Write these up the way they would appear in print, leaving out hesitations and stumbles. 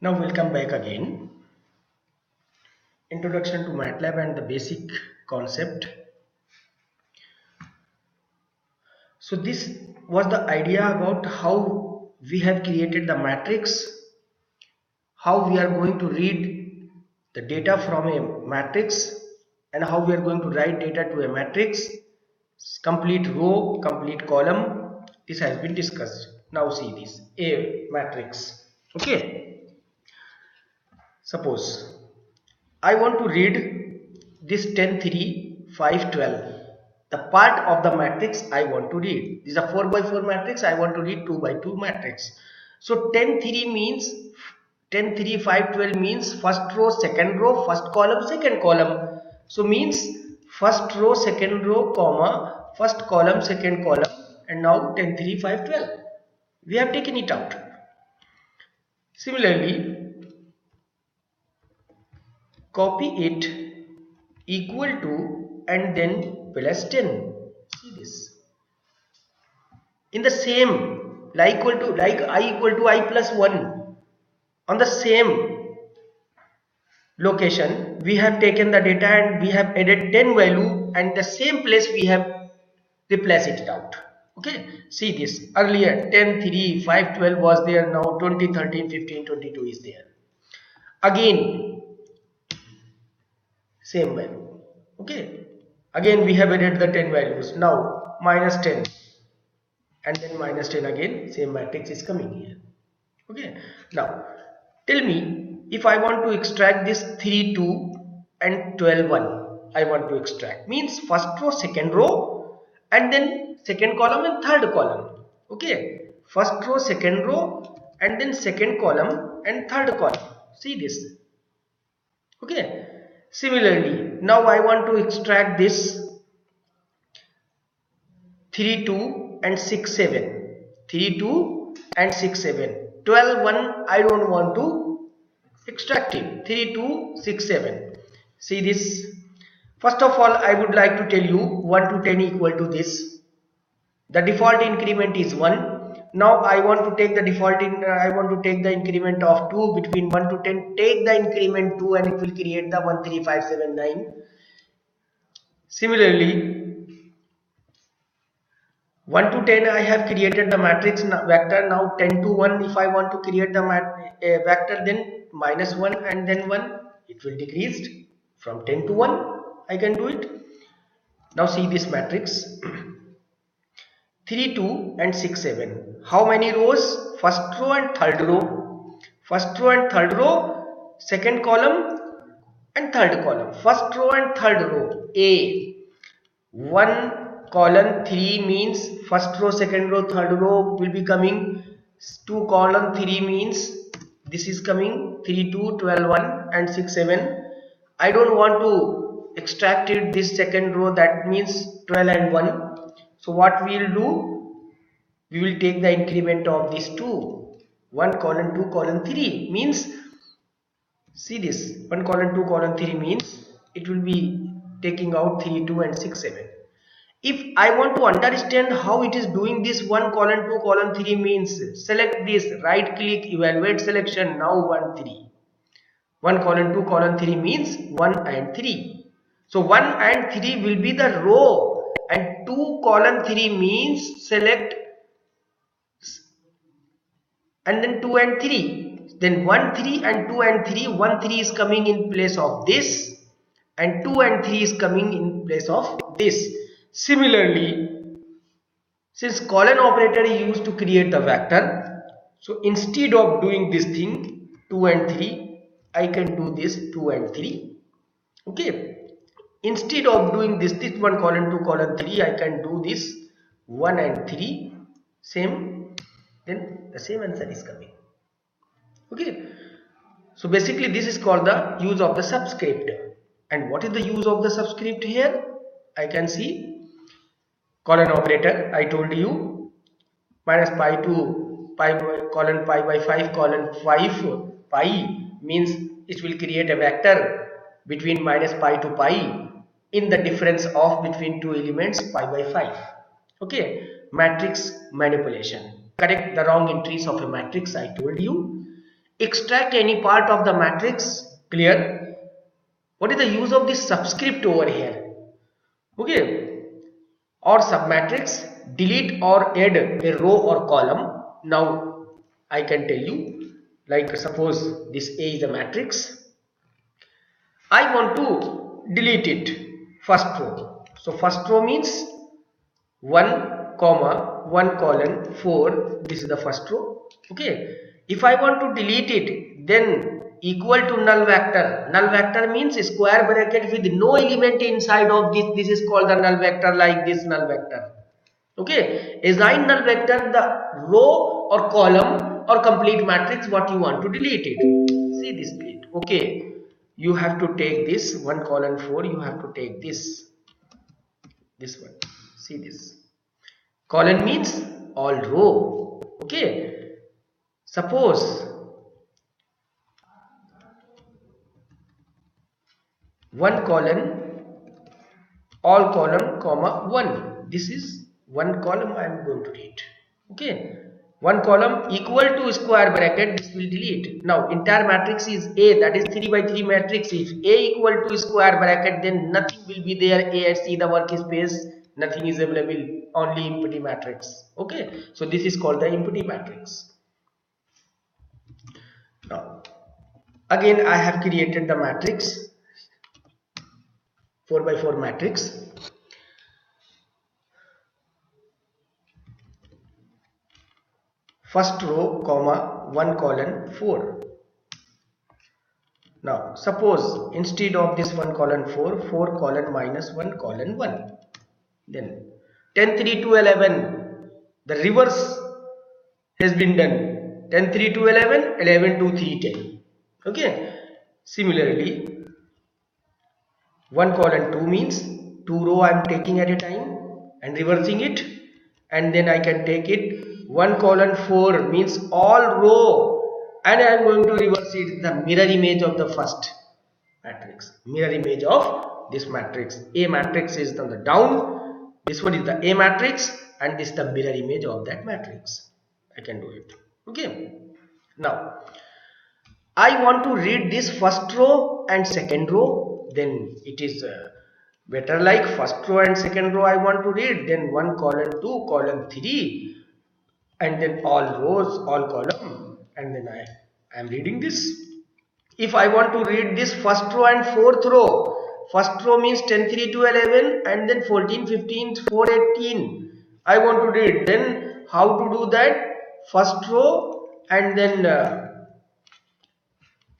Now we'll come back again. Introduction to MATLAB and the basic concept. So this was the idea about how we have created the matrix, how we are going to read the data from a matrix, and how we are going to write data to a matrix, complete row, complete column. This has been discussed. Now see this, a matrix. Okay, suppose I want to read this 10, 3, 5, 12. The part of the matrix I want to read. This is a 4 by 4 matrix. I want to read 2 by 2 matrix. So 10, 3 means 10, 3, 5, 12 means first row, second row, first column, second column. So means first row, second row, comma, first column, second column, and now 10, 3, 5, 12. We have taken it out. Similarly, copy it equal to and then plus 10. See this. In the same like I equal to I plus 1, on the same location we have taken the data and we have added 10 value, and the same place we have replaced it out. Okay, see this. Earlier 10, 3, 5, 12 was there. Now 20, 13, 15, 22 is there. Again same value. Okay, again we have added the 10 values. Now minus 10 and then minus 10, again same matrix is coming here. Okay, now tell me, if I want to extract this 3, 2 and 12, 1, I want to extract, means first row, second row, and then second column and third column. Okay, first row, second row, and then second column and third column. See this. Okay, similarly now I want to extract this 3, 2 and 6, 7. 3, 2 and 6, 7. 12, 1 I don't want to extract it. 3, 2, 6, 7. See this. First of all, I would like to tell you 1 to 10 equal to this. The default increment is 1. Now I want to take the default I want to take the increment of 2 between 1 to 10. Take the increment 2 and it will create the 1, 3, 5, 7, 9. Similarly, 1 to 10 I have created the matrix vector. Now 10 to 1, if I want to create the vector, then minus 1 and then 1, it will decrease from 10 to 1. I can do it. Now see this matrix. 3, 2 and 6, 7. How many rows? First row and third row. First row and third row, second column and third column. First row and third row. A 1 column 3 means first row, second row, third row will be coming. 2 column 3 means this is coming 3, 2, 12, 1 and 6, 7. I don't want to extract it this second row, that means 12 and 1. So what we will do, we will take the increment of these two. 1 colon 2 colon 3 means, see this, 1 colon 2 colon 3 means it will be taking out 3, 2 and 6, 7. If I want to understand how it is doing this 1 colon 2 colon 3 means, select this, right click, evaluate selection, now 1, 3. 1 colon 2 colon 3 means 1 and 3. So 1 and 3 will be the row, and 2 colon 3 means select and then 2 and 3. Then 1, 3 and 2 and 3. 1, 3 is coming in place of this and 2 and 3 is coming in place of this. Similarly, since colon operator is used to create the vector, so instead of doing this thing 2 and 3, I can do this 2 and 3. Okay, instead of doing this 1 colon 2 colon 3, I can do this 1 and 3. Same, then the same answer is coming. Okay, so basically this is called the use of the subscript. And what is the use of the subscript here? I can see colon operator, I told you, minus pi to pi colon pi by 5 colon 5 pi means it will create a vector between minus pi to pi in the difference of between two elements pi by 5. Okay, matrix manipulation. Correct the wrong entries of a matrix, I told you. extract any part of the matrix. Clear? What is the use of this subscript over here? Okay, or submatrix, delete or add a row or column. Now I can tell you, like suppose this A is a matrix. I want to delete it, first row. So first row means 1 comma 1 colon 4. This is the first row. Okay, if I want to delete it, then equal to null vector. Null vector means square bracket with no element inside of this. This is called the null vector, like this null vector. Okay, assign null vector the row or column or complete matrix what you want to delete it. See this bit. Okay, you have to take this 1 colon 4. You have to take this one. See this. Colon means all row. Okay, suppose 1 colon all column comma 1. This is 1 column I am going to read. Okay, 1 column equal to square bracket, this will delete. Now entire matrix is A, that is 3 by 3 matrix. If A equal to square bracket, then nothing will be there. A and C the workspace, nothing is available, only empty matrix. Okay, so this is called the empty matrix. Now again I have created the matrix, 4 by 4 matrix. First row comma 1 colon 4. Now suppose instead of this 1 colon 4, 4 colon minus 1 colon 1. Then 10 3 to 11, the reverse has been done. 10 3 to 11, 11 to 3 10. Okay, similarly 1 colon 2 means 2 row I am taking at a time and reversing it, and then I can take it 1 colon 4 means all row, and I am going to reverse it, the mirror image of the first matrix, mirror image of this matrix. A matrix is on the down, this one is the A matrix, and this is the mirror image of that matrix. I can do it. Okay, now I want to read this first row and second row, then it is better like first row and second row I want to read, then 1 colon 2 colon 3, and then all rows, all column, and then I am reading this. If I want to read this first row and fourth row, first row means 10 3 to 11, and then 14 15 4 18 I want to read, then how to do that? First row and then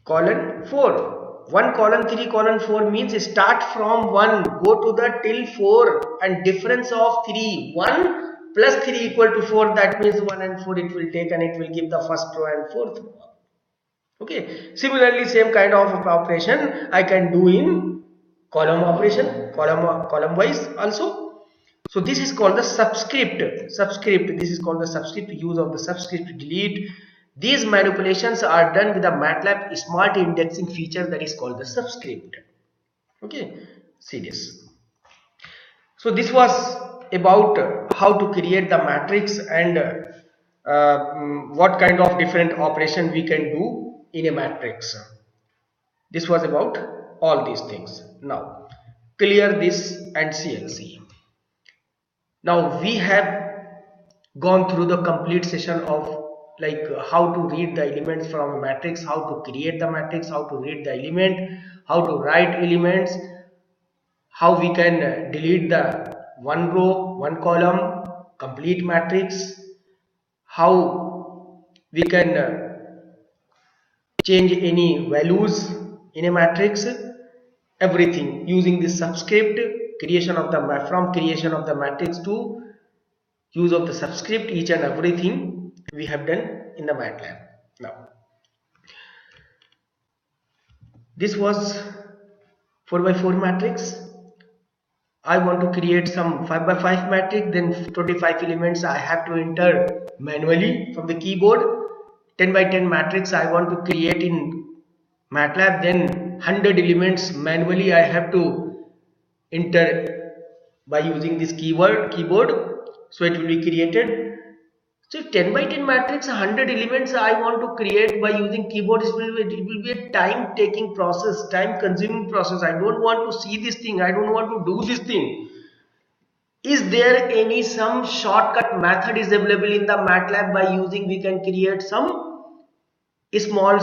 colon 4, 1 colon 3 colon 4 means start from 1 go to the till 4, and difference of 3, 1 plus 3 equal to 4, that means 1 and 4 it will take, and it will give the first row and fourth row. Okay, similarly same kind of operation I can do in column operation, column wise also. So this is called the subscript. This is called the subscript, use of the subscript, delete. These manipulations are done with the MATLAB smart indexing feature, that is called the subscript. Okay, see this. So this was about how to create the matrix and what kind of different operation we can do in a matrix. This was about all these things. Now clear this and CLC. Now we have gone through the complete session of like how to read the elements from a matrix, how to create the matrix, how to read the element, how to write elements, how we can delete the 1 row 1 column complete matrix, how we can change any values in a matrix, everything using this subscript, creation of the from creation of the matrix to use of the subscript, each and everything we have done in the MATLAB. Now this was 4 by 4 matrix. I want to create some 5 by 5 matrix, then 25 elements I have to enter manually from the keyboard. 10 by 10 matrix I want to create in MATLAB, then 100 elements manually I have to enter by using this keyboard, so it will be created. So if 10 by 10 matrix 100 elements I want to create by using keyboard, it will be a time taking process, time consuming process. I don't want to see this thing, I don't want to do this thing. Is there any some shortcut method is available in the MATLAB by using we can create some small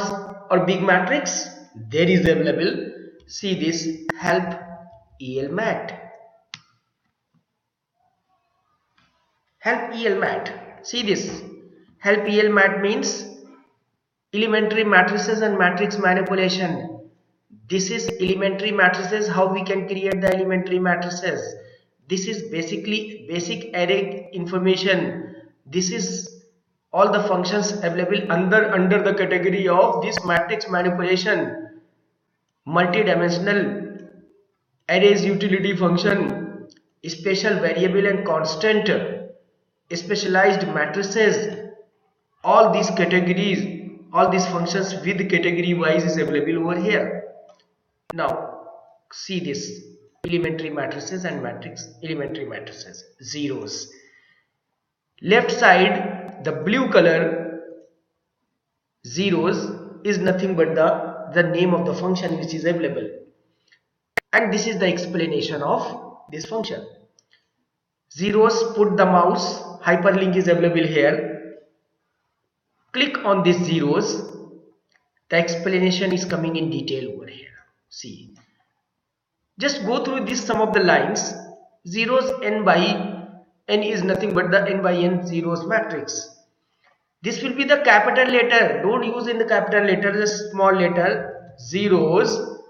or big matrix? There is available. See this, help elmat. Help elmat. See this. Help elmat means elementary matrices and matrix manipulation. This is elementary matrices, how we can create the elementary matrices. This is basically basic array information. This is all the functions available under the category of this matrix manipulation. Multidimensional arrays utility function, special variable and constant, specialized matrices, all these categories, all these functions with category wise is available over here. Now see this elementary matrices and matrix elementary matrices, zeros. Left side the blue color zeros is nothing but the name of the function which is available, and this is the explanation of this function. Zeros, put the mouse, hyperlink is available here, click on these zeros, the explanation is coming in detail over here. See, just go through this some of the lines. Zeros n by n is nothing but the n by n zeros matrix. This will be the capital letter, don't use in the capital letter, just small letter. Zeros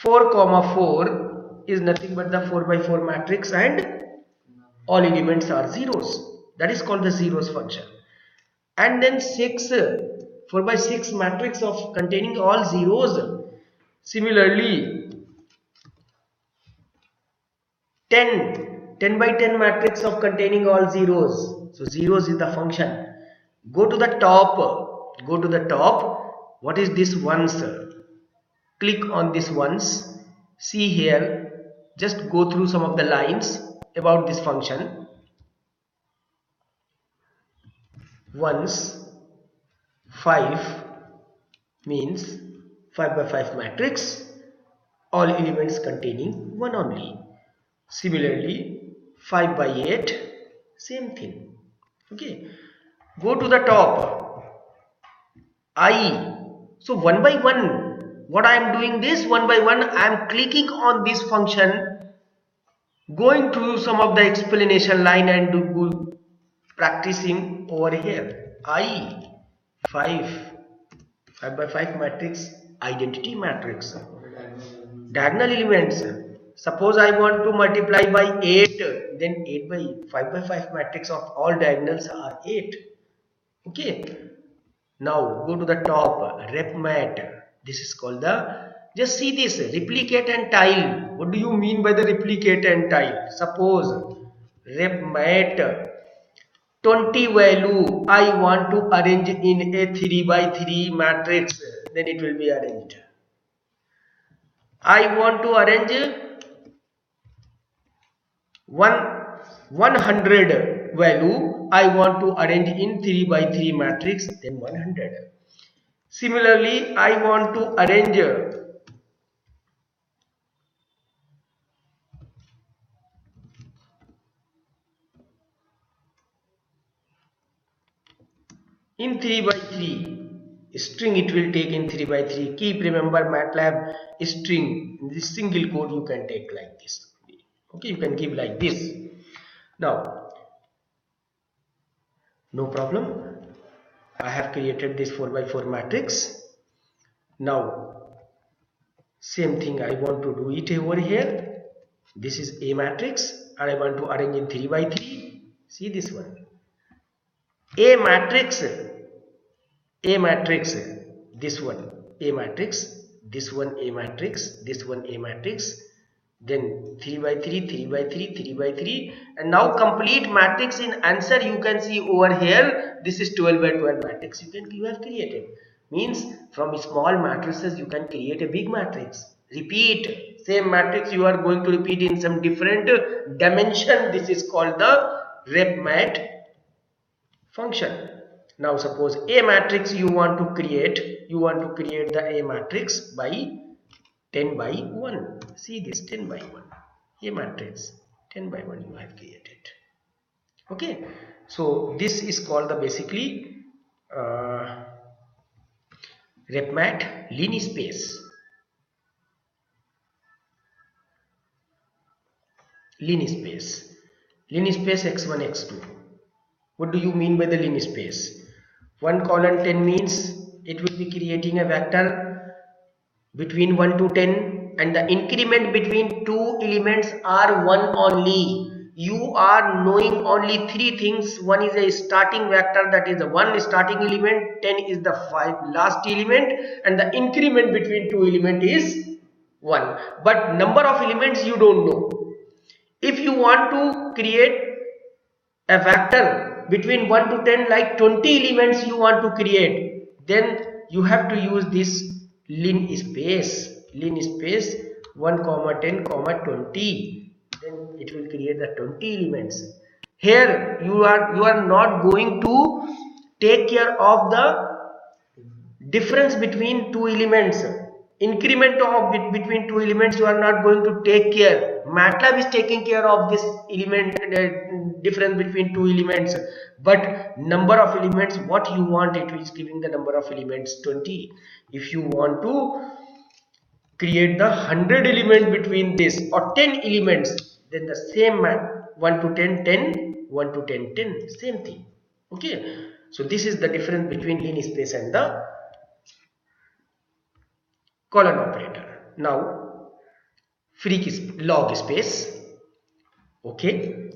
4,4 is nothing but the 4 by 4 matrix and all elements are zeros. That is called the zeros function. And then 6, 4 by 6 matrix of containing all zeros. Similarly 10 by 10 matrix of containing all zeros. So zeros is the function. Go to the top, what is this ones? Click on this ones. See here, just go through some of the lines about this function. Ones 5 means 5 by 5 matrix, all elements containing 1 only. Similarly 5 by 8, same thing. Okay, go to the top, I. So 1 by 1, what I am doing this 1 by 1, I am clicking on this function, going through some of the explanation line and practicing over here. I 5 by 5 matrix, identity matrix, diagonal elements. Suppose I want to multiply by 8, then 8 by 5 by 5 matrix of all diagonals are 8. Okay, now go to the top, repmat. This is called the, just see this, replicate and tile. What do you mean by the replicate and tile? Suppose repmat 20 value I want to arrange in a 3 by 3 matrix, then it will be arranged. I want to arrange 100 value I want to arrange in 3 by 3 matrix, then 100. Similarly, I want to arrange in 3 by 3 string, it will take in 3 by 3. Keep remember MATLAB string, in this single code you can take like this. Okay, you can give like this. Now no problem, I have created this 4 by 4 matrix. Now same thing I want to do it over here. This is a matrix and I want to arrange in 3 by 3. See this one, a matrix, this one a matrix, this one a matrix, this one a matrix, then 3 by 3, 3 by 3, 3 by 3, and now complete matrix in answer you can see over here. This is 12 by 12 matrix you have created. Means from small matrices you can create a big matrix. Repeat same matrix, you are going to repeat in some different dimension. This is called the repmat function. Now suppose A matrix you want to create the A matrix by 10 by 1. See this 10 by 1. A matrix 10 by 1 you have created. Okay, so this is called the basically repmat linear space. Linear space x1 x2. What do you mean by the linear space? 1 colon 10 means it will be creating a vector between 1 to 10 and the increment between two elements are 1 only. You are knowing only three things. One is a starting vector, that is the 1 starting element, 10 is the 5 last element, and the increment between two elements is 1. But number of elements you don't know. If you want to create a vector between 1 to 10 like 20 elements you want to create, then you have to use this linear space 1 comma 10 comma 20, then it will create the 20 elements. Here you are not going to take care of the difference between two elements, increment of between two elements you are not going to take care. MATLAB is taking care of this element difference between two elements, but number of elements what you want, it is giving the number of elements 20. If you want to create the 100 element between this or 10 elements, then the same 1 to 10 10, 1 to 10 10, same thing. Okay, so this is the difference between linear space and the colon operator. Now log space. Okay,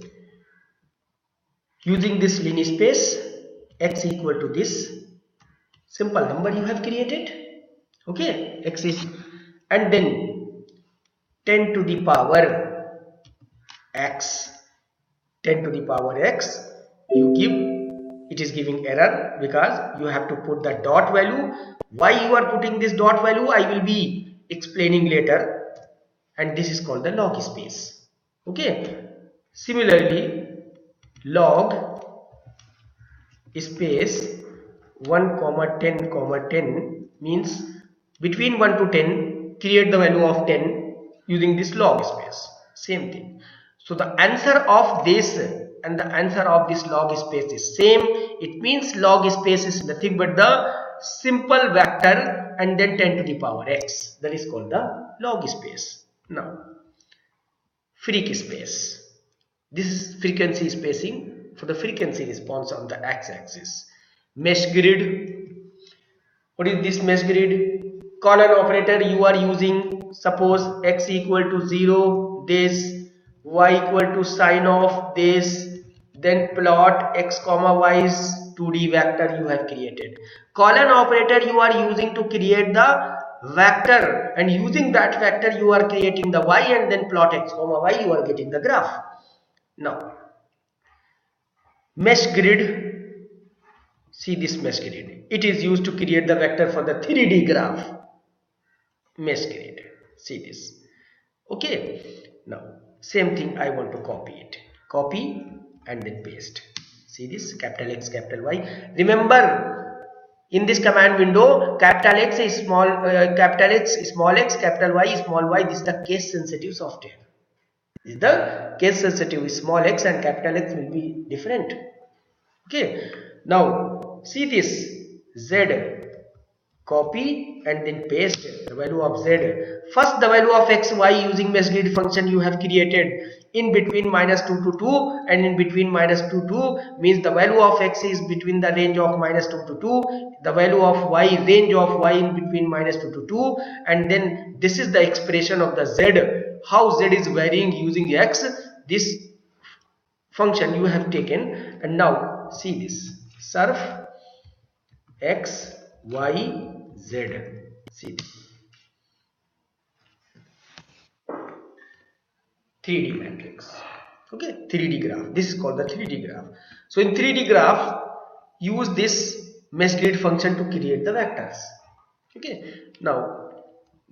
using this linear space, x equal to this simple number you have created. Okay, x is, and then 10 to the power x, 10 to the power x you give, it is giving error because you have to put the dot value. Why you are putting this dot value I will be explaining later, and this is called the log space. Okay, similarly log space 1 comma 10 comma 10 means between 1 to 10 create the value of 10 using this log space, same thing. So the answer of this and the answer of this log space is same. It means log space is nothing but the simple vector and then 10 to the power x, that is called the log space. Now freq space, this is frequency spacing for the frequency response on the x-axis. Mesh grid, what is this mesh grid? Colon operator you are using, suppose x equal to 0 this, y equal to sine of this, then plot x comma y is 2D vector you have created. Colon operator you are using to create the vector, and using that vector you are creating the y, and then plot x comma y, you are getting the graph. Now mesh grid, see this mesh grid, it is used to create the vector for the 3D graph. Mesh grid, see this. Okay, now same thing I want to copy it, copy and then paste. See this, capital X capital Y. Remember in this command window, capital X is small x, capital Y is small y. This is the case sensitive software. This is the case sensitive, small x and capital X will be different. Okay, now see this Z, copy and then paste the value of z. First the value of x, y using mesh grid function you have created in between minus 2 to 2, and in between minus 2 to 2 means the value of x is between the range of minus 2 to 2, the value of y, range of y in between minus 2 to 2, and then this is the expression of the z, how z is varying using x. This function you have taken, and now see this surf x y z, see this 3D matrix. Okay, 3D graph, this is called the 3D graph. So in 3D graph use this mesh grid function to create the vectors. Okay, now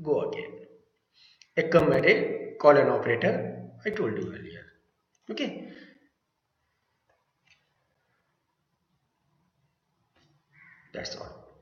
go again, Ekam array colon operator I told you earlier. Okay, That's all.